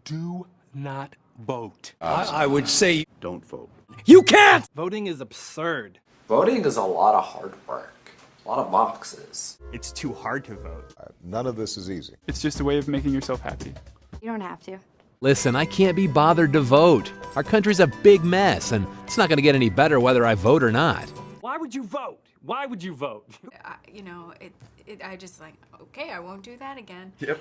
Do not vote. I would say Don't vote. You can't! Voting is absurd. Voting is a lot of hard work, a lot of boxes. It's too hard to vote. None of this is easy. It's just a way of making yourself happy. You don't have to. Listen, I can't be bothered to vote. Our country's a big mess, and it's not going to get any better whether I vote or not. Why would you vote? Why would you vote? I just like, okay, I won't do that again. Yep.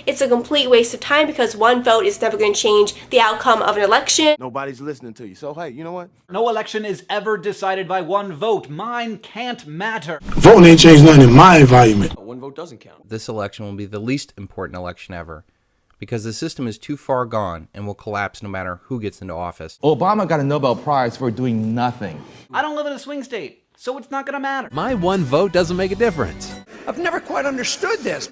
It's a complete waste of time because one vote is never going to change the outcome of an election. Nobody's listening to you. So, hey, you know what? no election is ever decided by one vote. Mine can't matter. Voting ain't changed nothing in my environment. One vote doesn't count. This election will be the least important election ever because the system is too far gone and will collapse no matter who gets into office. Obama got a Nobel Prize for doing nothing. I don't live in a swing state, so it's not gonna matter. My one vote doesn't make a difference. I've never quite understood this.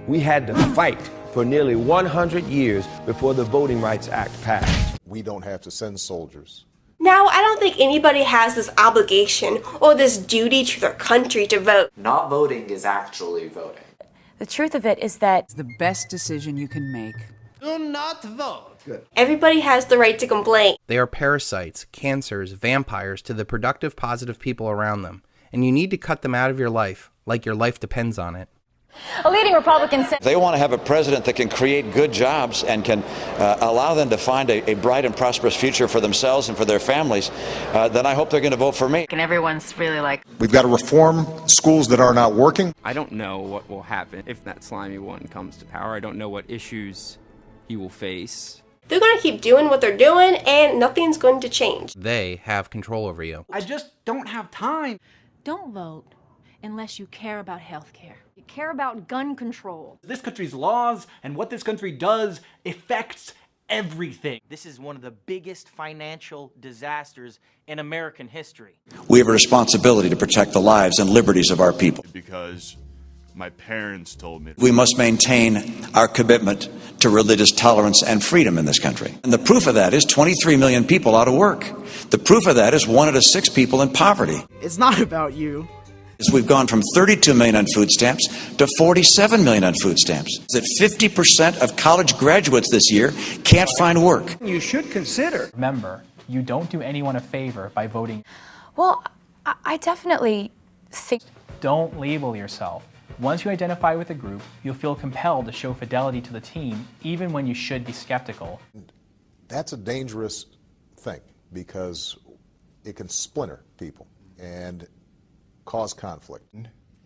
We had to fight for nearly 100 years before the Voting Rights Act passed. We don't have to send soldiers. Now, I don't think anybody has this obligation or this duty to their country to vote. Not voting is actually voting. The truth of it is that It's the best decision you can make. Do not vote. Good. Everybody has the right to complain. They are parasites, cancers, vampires to the productive, positive people around them, and you need to cut them out of your life, like your life depends on it. a leading Republican said They want to have a president that can create good jobs and can allow them to find a bright and prosperous future for themselves and for their families. Then I hope they're going to vote for me. and everyone's really like, We've got to reform schools that are not working. I don't know what will happen if that slimy one comes to power. I don't know what issues he will face. They're going to keep doing what they're doing and nothing's going to change. They have control over you. I just don't have time. don't vote unless you care about health care. You care about gun control. This country's laws and what this country does affects everything. This is one of the biggest financial disasters in American history. We have a responsibility to protect the lives and liberties of our people. Because my parents told me. We must maintain our commitment to religious tolerance and freedom in this country. And the proof of that is 23 million people out of work. The proof of that is 1 out of 6 people in poverty. It's not about you. We've gone from 32 million on food stamps to 47 million on food stamps. That 50% of college graduates this year can't find work. You should consider. Remember, you don't do anyone a favor by voting. Well, I definitely think Don't label yourself. Once you identify with a group, you'll feel compelled to show fidelity to the team, even when you should be skeptical. That's a dangerous thing because it can splinter people and cause conflict.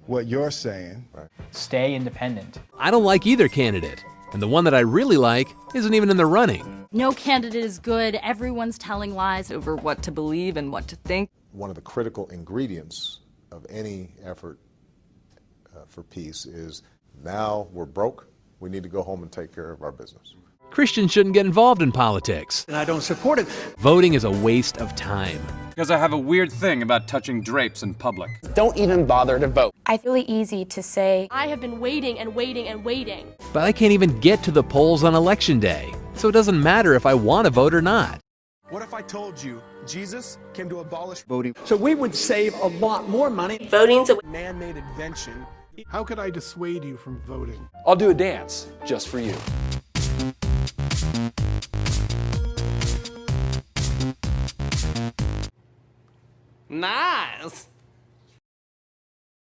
What you're saying. Right. Stay independent. I don't like either candidate, and the one that I really like isn't even in the running. no candidate is good. Everyone's telling lies over what to believe and what to think. One of the critical ingredients of any effort for peace is now we're broke, we need to go home and take care of our business. Christians shouldn't get involved in politics. And I don't support it. Voting is a waste of time. Because I have a weird thing about touching drapes in public. Don't even bother to vote. I feel really easy to say, I have been waiting and waiting and waiting. But I can't even get to the polls on election day, so it doesn't matter if I want to vote or not. What if I told you Jesus came to abolish Voting. So we would save a lot more money. Voting's a man-made invention? How could I dissuade you from voting? I'll do a dance just for you. Nice.